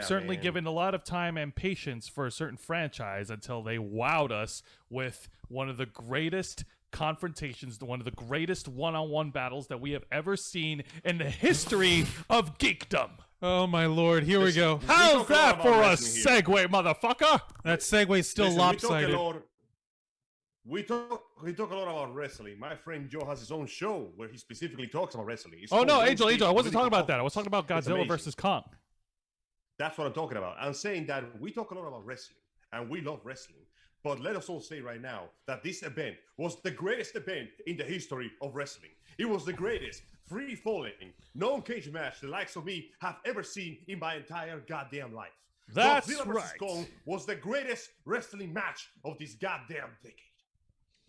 have certainly given a lot of time and patience for a certain franchise until they wowed us with one of the greatest confrontations, one of the greatest one-on-one battles that we have ever seen in the history of geekdom. Oh my lord, here we go. How's that for a segue, motherfucker? That segue's still lopsided. We talk a lot about wrestling. My friend Joe has his own show where he specifically talks about wrestling. Oh no, Angel, I wasn't talking about that. I was talking about Godzilla versus Kong. That's what I'm talking about. I'm saying that we talk a lot about wrestling, and we love wrestling. But let us all say right now that this event was the greatest event in the history of wrestling. It was the greatest free-falling, non-cage match the likes of me have ever seen in my entire goddamn life. That's Godzilla right. vs. Kong was the greatest wrestling match of this goddamn decade.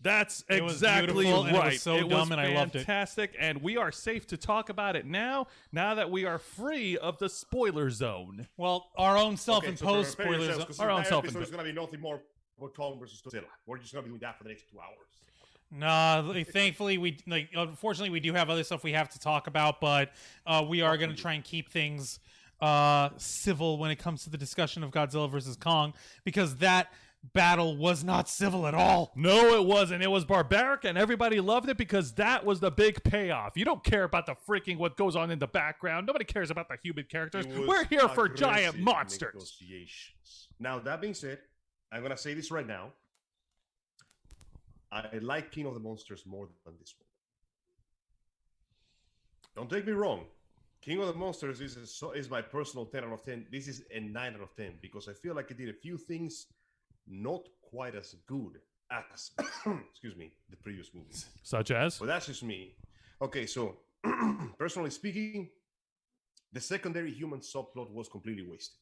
That's exactly right. And it was so dumb, and I loved it. Fantastic, and we are safe to talk about it now that we are free of the spoiler zone. Well, our own self-imposed spoilers. Our own self-imposed. There's going to be nothing more about Kong versus Godzilla. We're just going to be doing that for the next 2 hours. Nah, thankfully unfortunately we do have other stuff we have to talk about, but we are going to try and keep things civil when it comes to the discussion of Godzilla versus Kong, because that battle was not civil at all. No, it wasn't. It was barbaric, and everybody loved it because that was the big payoff. You don't care about the freaking what goes on in the background. Nobody cares about the human characters. We're here for giant monsters. Now, that being said, I'm going to say this right now. I like King of the Monsters more than this one. Don't take me wrong. King of the Monsters is my personal 10 out of 10. This is a 9 out of 10 because I feel like it did a few things not quite as good as, excuse me, the previous movies. Such as? But that's just me. Okay, so personally speaking, the secondary human subplot was completely wasted.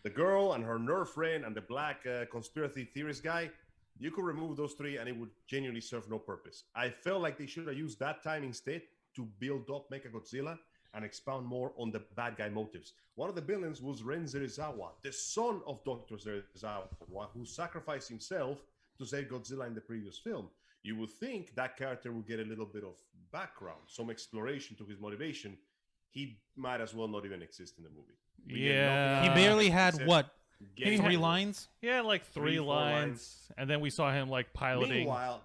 The girl and her nerd friend and the black conspiracy theorist guy, you could remove those three and it would genuinely serve no purpose. I felt like they should have used that time instead to build up Mechagodzilla and expound more on the bad guy motives. One of the villains was Ren Serizawa, the son of Dr. Serizawa, who sacrificed himself to save Godzilla in the previous film. You would think that character would get a little bit of background, some exploration to his motivation. He might as well not even exist in the movie. Yeah. He barely had, what, 3 lines? Yeah, like 3 lines. And then we saw him, like, piloting. Meanwhile,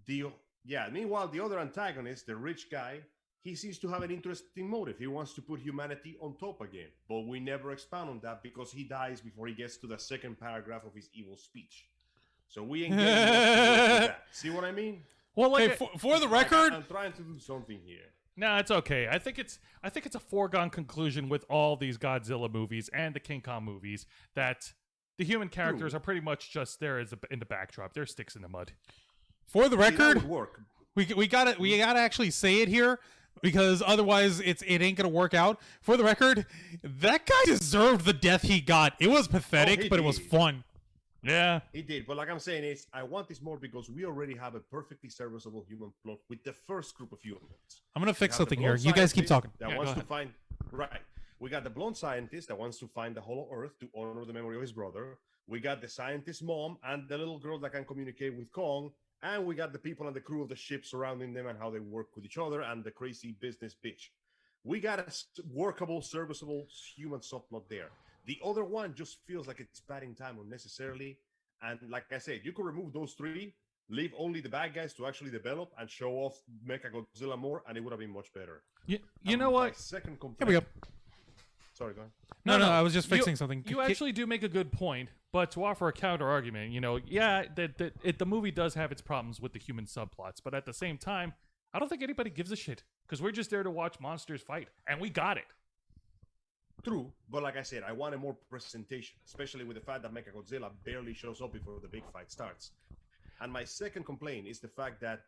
the other antagonist, the rich guy, he seems to have an interesting motive. He wants to put humanity on top again. But we never expound on that because he dies before he gets to the second paragraph of his evil speech. So we ain't getting much to that. See what I mean? Well, like, hey, for the record, I'm trying to do something here. No, it's okay. I think it's a foregone conclusion with all these Godzilla movies and the King Kong movies that the human characters are pretty much just there in the backdrop. They're sticks in the mud. For the record, that would work. we gotta actually say it here, because otherwise it ain't gonna work out. For the record, that guy deserved the death he got. It was pathetic, but it was fun. Yeah, he did. But like I'm saying, is I want this more because we already have a perfectly serviceable human plot with the first group of humans. I'm gonna fix something here. You guys keep talking. That wants to find We got the blonde scientist that wants to find the Hollow Earth to honor the memory of his brother. We got the scientist's mom and the little girl that can communicate with Kong. And we got the people and the crew of the ship surrounding them and how they work with each other and the crazy business bitch. We got a workable, serviceable human subplot there. The other one just feels like it's padding time unnecessarily. And like I said, you could remove those 3, leave only the bad guys to actually develop and show off Mechagodzilla more, and it would have been much better. You know what? Second complaint. Here we go. Sorry, go ahead. No, I was just fixing something. You actually do make a good point, but to offer a counter argument, the movie does have its problems with the human subplots, but at the same time, I don't think anybody gives a shit because we're just there to watch monsters fight, and we got it. True, but like I said, I wanted more presentation, especially with the fact that Mechagodzilla barely shows up before the big fight starts. And my second complaint is the fact that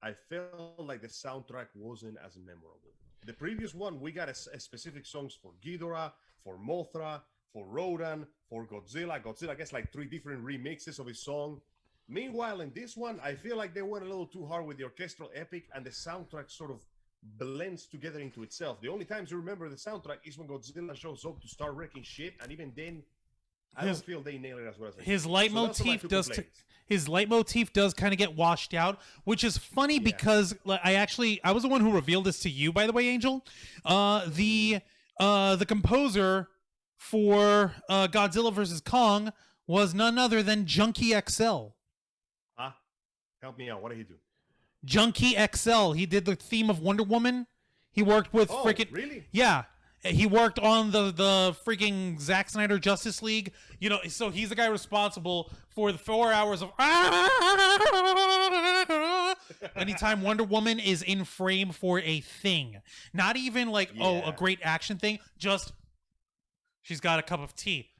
I felt like the soundtrack wasn't as memorable. The previous one, we got a specific songs for Ghidora, for Mothra, for Rodan, for Godzilla. Godzilla gets like 3 different remixes of his song. Meanwhile, in this one, I feel like they went a little too hard with the orchestral epic, and the soundtrack sort of blends together into itself. The only times you remember the soundtrack is when Godzilla shows up to start wrecking shit, and even then, I don't feel they nail it as well as his leitmotif his leitmotif does kind of get washed out, which is funny because I was the one who revealed this to you, by the way, Angel. The composer for Godzilla vs. Kong was none other than Junkie XL. Help me out. What did he do? Junkie XL. He did the theme of Wonder Woman. He worked with Really? Yeah. He worked on the freaking Zack Snyder Justice League. You know, so he's the guy responsible for the 4 hours of anytime Wonder Woman is in frame for a thing. Not even like, a great action thing. Just she's got a cup of tea.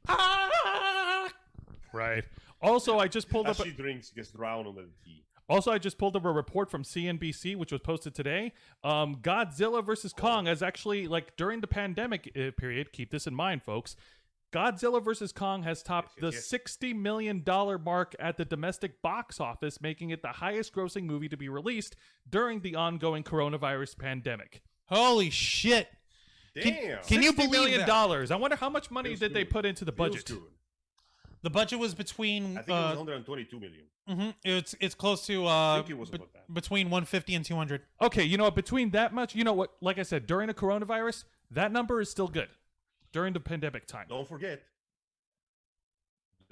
Right. Also, I just pulled As up. she drinks, gets drowned on the tea. Also, I just pulled up a report from CNBC, which was posted today. Godzilla versus Kong has actually, like, during the pandemic period, keep this in mind, folks, Godzilla versus Kong has topped the $60 million mark at the domestic box office, making it the highest grossing movie to be released during the ongoing coronavirus pandemic. Holy shit. Damn. Can you $60 believe million? that? I wonder how much money did they put into the budget? Feels good. The budget was between I think it was 122 million. it's close to I think it was about that. between 150 and 200. Okay, you know what? Between that much, you know what? Like I said, during the coronavirus, that number is still good. During the pandemic time. Do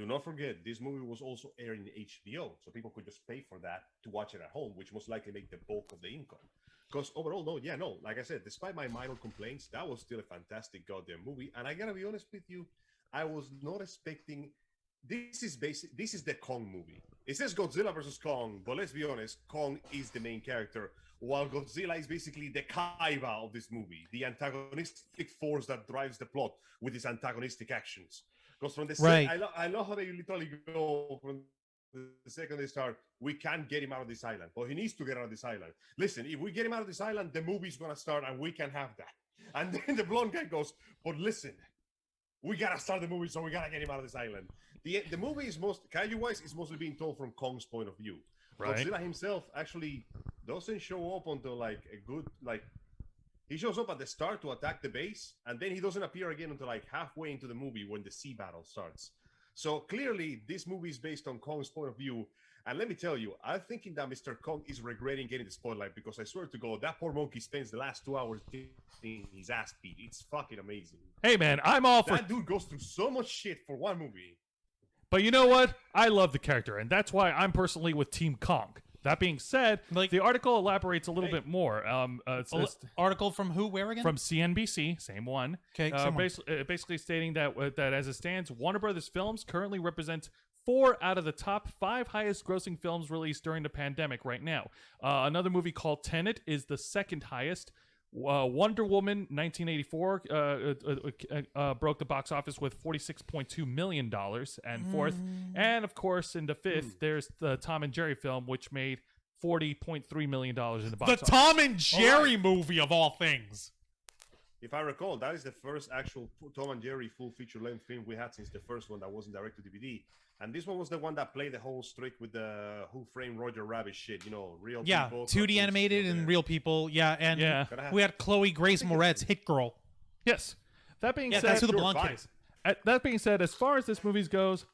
not forget, this movie was also airing in HBO, so people could just pay for that to watch it at home, which most likely make the bulk of the income. Because overall, like I said, despite my minor complaints, that was still a fantastic goddamn movie. And I gotta be honest with you, I was not expecting. This is the Kong movie. It says Godzilla versus Kong, but let's be honest, Kong is the main character, while Godzilla is basically the Kaiba of this movie, the antagonistic force that drives the plot with his antagonistic actions. Because from the I love how they literally go from the second they start, we can't get him out of this island, but he needs to get out of this island. Listen, if we get him out of this island, the movie's gonna start and we can have that. And then the blonde guy goes, but listen, we gotta start the movie, so we gotta get him out of this island. The movie is Kaiju-wise is mostly being told from Kong's point of view. Right. Godzilla himself actually doesn't show up until like a good he shows up at the start to attack the base, and then he doesn't appear again until like halfway into the movie when the sea battle starts. So clearly, this movie is based on Kong's point of view. And let me tell you, I'm thinking that Mr. Kong is regretting getting the spotlight, because I swear to God, that poor monkey spends the last 2 hours getting his ass beat. It's fucking amazing. Hey, man, I'm all for... That dude goes through so much shit for one movie. But you know what? I love the character, and that's why I'm personally with Team Kong. That being said, the article elaborates a little bit more. Article from who? Where again? From CNBC, same one. Okay, basically stating that as it stands, Warner Brothers films currently represent 4 out of the top 5 highest grossing films released during the pandemic right now. Another movie called Tenet is the second highest. Wonder Woman 1984 broke the box office with $46.2 million and fourth. And of course, in the fifth, there's the Tom and Jerry film, which made $40.3 million in the box office. The Tom and Jerry movie, of all things. If I recall, that is the first actual Tom and Jerry full feature-length film we had since the first one that wasn't direct to DVD. And this one was the one that played the whole streak with the Who Framed Roger Rabbit shit, real people. 2D animated and real people. And we had Chloe Grace Moretz, Hit Girl. Yes. That being said, that's who the blonde kid is. That being said, as far as this movie goes,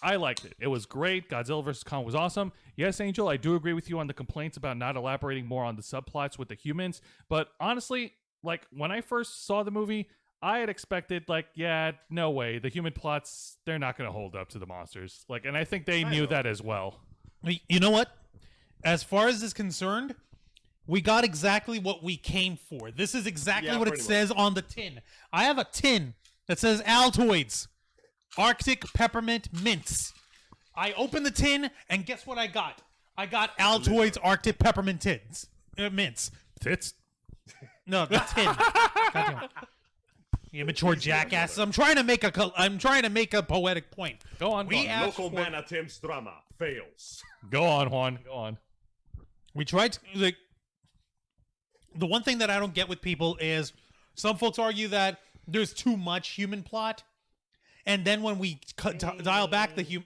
I liked it. It was great. Godzilla vs. Kong was awesome. Yes, Angel, I do agree with you on the complaints about not elaborating more on the subplots with the humans. But honestly, like when I first saw the movie, I had expected, no way. The human plots, they're not going to hold up to the monsters. And I think they knew that as well. You know what? As far as is concerned, we got exactly what we came for. This is exactly what it says on the tin. I have a tin that says Altoids, Arctic Peppermint Mints. I opened the tin, and guess what I got? I got Altoids Arctic Peppermint Mints. Tits? No, the tin. Goddamn it. You immature jackass. I'm trying to make a poetic point. Go on. Local man attempts drama, fails. Go on, Juan. Go on. We tried to, the one thing that I don't get with people is some folks argue that there's too much human plot, and then when we dial back the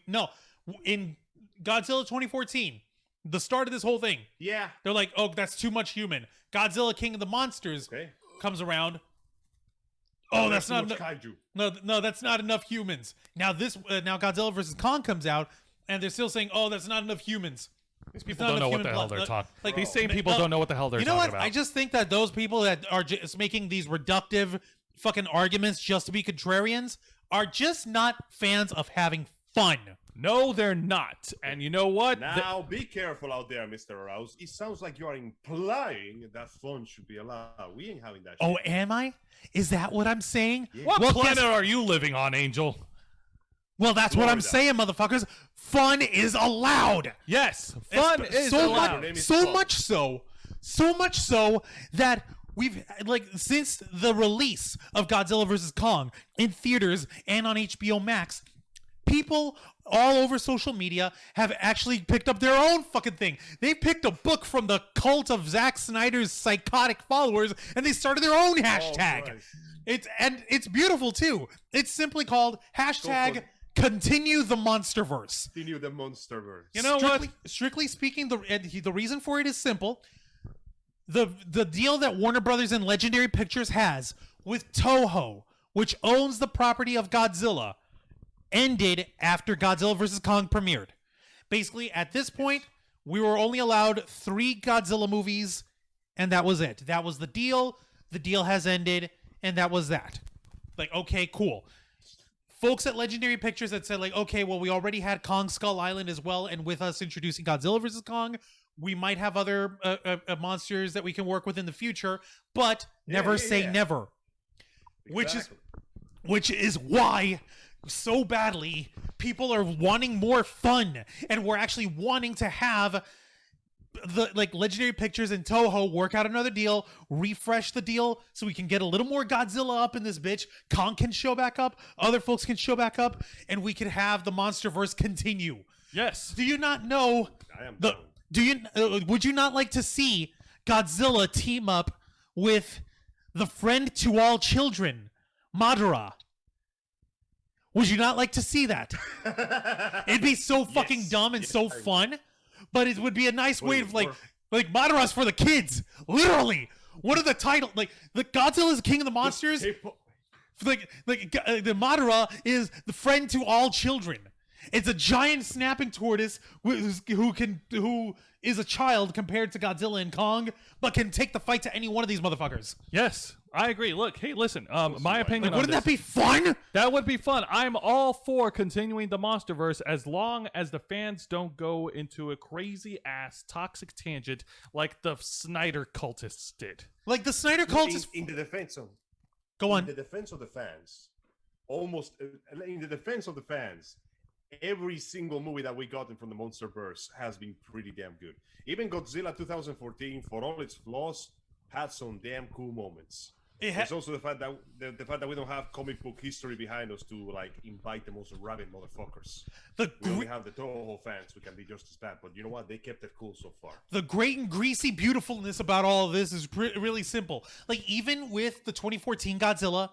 in Godzilla 2014, the start of this whole thing, they're like, oh, that's too much human. Godzilla King of the Monsters comes around. Oh, that's not enough. Kaiju. No, that's not enough humans. Now now Godzilla vs. Kong comes out, and they're still saying, "Oh, that's not enough humans." These people don't know what the hell they're talking. These same people don't know what the hell they're talking about. I just think that those people that are just making these reductive fucking arguments just to be contrarians are just not fans of having fun. No, they're not. And you know what? Now, be careful out there, Mr. Arauz. It sounds like you are implying that fun should be allowed. We ain't having that shit. Oh, am I? Is that what I'm saying? Yeah. What Well, planet guess- are you living on, Angel? Well, that's what I'm Florida. saying, motherfuckers. Fun is allowed. Yes, fun is so allowed. Name is so Fun. much so that we've like since the release of Godzilla vs. Kong in theaters and on HBO Max, people all over social media have actually picked up their own fucking thing. They picked a book from the cult of Zack Snyder's psychotic followers and they started their own hashtag. Christ. It's beautiful too. It's simply called hashtag continue the MonsterVerse. Continue the MonsterVerse. You know what? Strictly speaking, the reason for it is simple. The deal that Warner Brothers and Legendary Pictures has with Toho, which owns the property of Godzilla, ended after Godzilla vs. Kong premiered. Basically, at this point, we were only allowed 3 Godzilla movies, and that was it. That was the deal. The deal has ended, and that was that. Like, okay, cool. Folks at Legendary Pictures that said, like, okay, well, we already had Kong Skull Island as well, and with us introducing Godzilla vs. Kong, we might have other monsters that we can work with in the future, but never say never. Exactly. Which is why so badly people are wanting more fun, and we're actually wanting to have the Legendary Pictures and Toho work out another deal, refresh the deal so we can get a little more Godzilla up in this bitch. Kong can show back up, other folks can show back up, and we can have the MonsterVerse continue. Yes. Do you not know I am the down. would you not like to see Godzilla team up with the friend to all children, Madera? Would you not like to see that? It'd be so fucking Yes. dumb and Yes, so I would. fun, but it would be a nice way of Wait, like Madera's for the kids, literally. What are the title? Like the Godzilla is King of the Monsters. The Madera is the friend to all children. It's a giant snapping tortoise who is a child compared to Godzilla and Kong, but can take the fight to any one of these motherfuckers. Yes, I agree. Look, hey, listen. My opinion on Wouldn't this. that be fun? That would be fun. I'm all for continuing the MonsterVerse as long as the fans don't go into a crazy ass toxic tangent like the Snyder cultists did. Like the Snyder cult is. in the defense of Go in the on. defense of the fans, in the defense of the fans, every single movie that we gotten from the MonsterVerse has been pretty damn good. Even Godzilla 2014, for all its flaws, had some damn cool moments. There's also the fact that the fact that we don't have comic book history behind us to like invite the most rabid motherfuckers. We only have the Toho fans who can be just as bad, but you know what? They kept it cool so far. The great and greasy beautifulness about all of this is really simple. Like even with the 2014 Godzilla,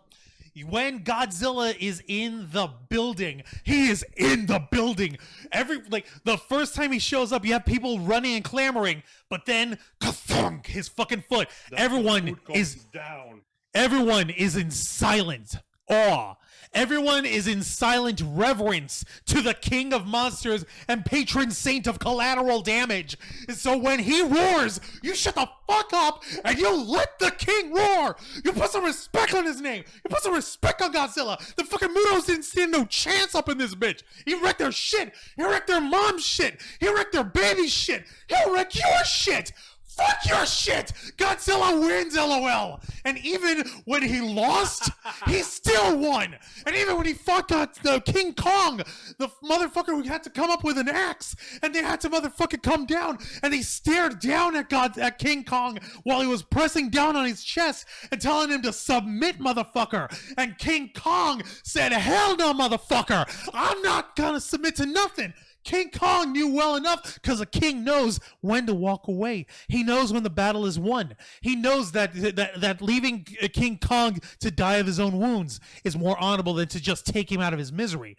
when Godzilla is in the building, he is in the building. The first time he shows up, you have people running and clamoring, but then ka-thunk, his fucking foot. Everyone is down. Everyone is in silent awe. Everyone is in silent reverence to the king of monsters and patron saint of collateral damage. And so when he roars, you shut the fuck up and you let the king roar. You put some respect on his name. You put some respect on Godzilla. The fucking Mutos didn't stand no chance up in this bitch. He wrecked their shit. He wrecked their mom's shit. He wrecked their baby's shit. He'll wreck your shit. Fuck your shit! Godzilla wins, LOL! And even when he lost, he still won! And even when he fought King Kong, the motherfucker who had to come up with an axe, and they had to motherfucking come down, and they stared down at King Kong while he was pressing down on his chest and telling him to submit, motherfucker! And King Kong said, hell no, motherfucker! I'm not gonna submit to nothing! King Kong knew well enough because a king knows when to walk away. He knows when the battle is won. He knows that leaving King Kong to die of his own wounds is more honorable than to just take him out of his misery.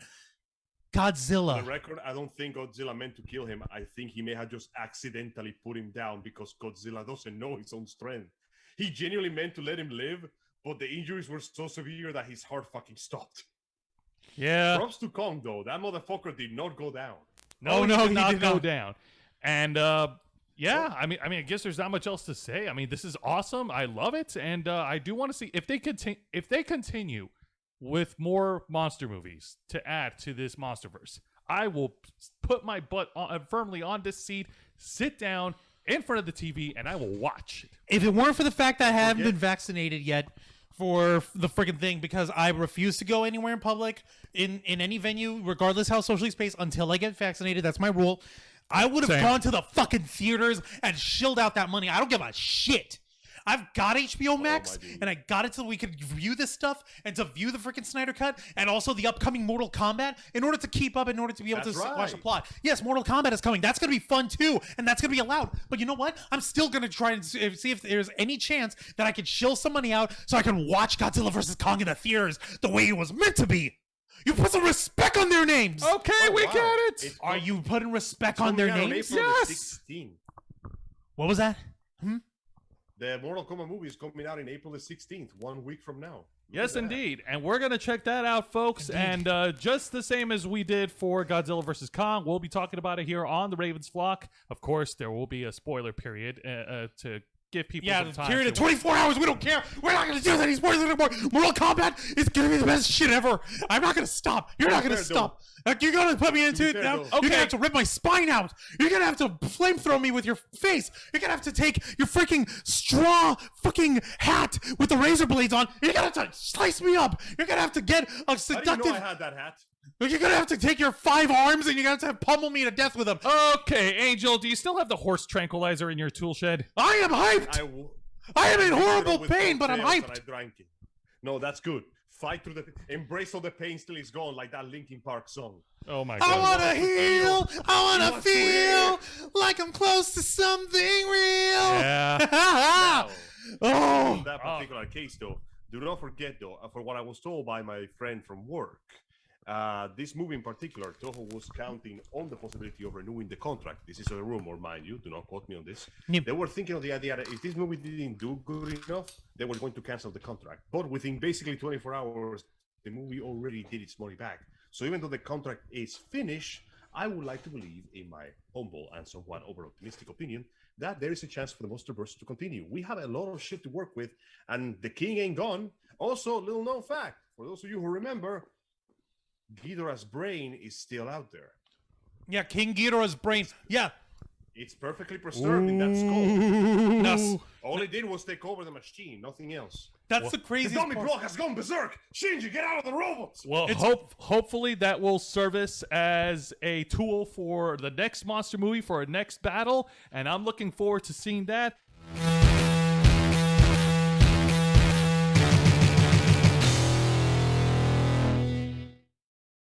Godzilla. For the record, I don't think Godzilla meant to kill him. I think he may have just accidentally put him down because Godzilla doesn't know his own strength. He genuinely meant to let him live, but the injuries were so severe that his heart fucking stopped. Yeah. Props to Kong, though. That motherfucker did not go down. No, he he did did not go not. down. And, Yeah, I guess there's not much else to say. I mean, this is awesome. I love it, and I do want to see if they continue with more monster movies to add to this MonsterVerse. I will put my butt firmly on this seat, sit down in front of the TV, and I will watch it. If it weren't for the fact that I haven't been vaccinated yet for the freaking thing, because I refuse to go anywhere in public, in any venue, regardless how socially spaced, until I get vaccinated. That's my rule. I would have gone to the fucking theaters and shilled out that money. I don't give a shit. I've got HBO Max, and I got it so we could view this stuff and to view the freaking Snyder Cut and also the upcoming Mortal Kombat in order to keep up, in order to be able to watch the plot. Yes, Mortal Kombat is coming. That's going to be fun too, and that's going to be allowed. But you know what? I'm still going to try and see if there's any chance that I can shill some money out so I can watch Godzilla vs. Kong in the theaters the way it was meant to be. You put some respect on their names. Okay, we get it. Are you putting respect on their names? Yes. What was that? The Mortal Kombat movie is coming out in April the 16th, 1 week from now. Yes, indeed. And we're going to check that out, folks. Indeed. And just the same as we did for Godzilla vs. Kong, we'll be talking about it here on the Ravens Flock. Of course, there will be a spoiler period to give people some time. Period of 24 hours. We don't care. We're not going to do that. He's spoilers anymore. Mortal Kombat is going to be the best shit ever. I'm not going to stop. You're not going to stop. You're going to put me into it now? Okay. You're going to have to rip my spine out. You're going to have to flamethrow me with your face. You're going to have to take your freaking straw fucking hat with the razor blades on. You're going to have to slice me up. You're going to have to get a seductive... I didn't know I had that hat. You're going to have to take your 5 arms and you're going to have to pummel me to death with them. Okay, Angel, do you still have the horse tranquilizer in your tool shed? I am hyped. I am in horrible pain, but I'm hyped. I drank it. No, that's good. Fight through the... Embrace all the pain till it's gone, like that Linkin Park song. Oh, my God. I want to heal. I want to feel like I'm close to something real. Yeah. Now, in that particular case, though, do not forget, though, for what I was told by my friend from work, this movie in particular, Toho was counting on the possibility of renewing the contract. This is a rumor, mind you. Do not quote me on this. Yep. They were thinking of the idea that if this movie didn't do good enough, they were going to cancel the contract. But within basically 24 hours, the movie already did its money back. So even though the contract is finished, I would like to believe, in my humble and somewhat over-optimistic opinion, that there is a chance for the MonsterVerse to continue. We have a lot of shit to work with, and the king ain't gone. Also, little known fact, for those of you who remember, Ghidora's brain is still out there. Yeah, King Ghidorah's brain. Yeah. It's perfectly preserved in that skull. Yes. All it did was take over the machine, nothing else. That's the craziest The dummy part. block has gone berserk. Shinji, get out of the robots. Well, hopefully that will service as a tool for the next monster movie, for a next battle, and I'm looking forward to seeing that.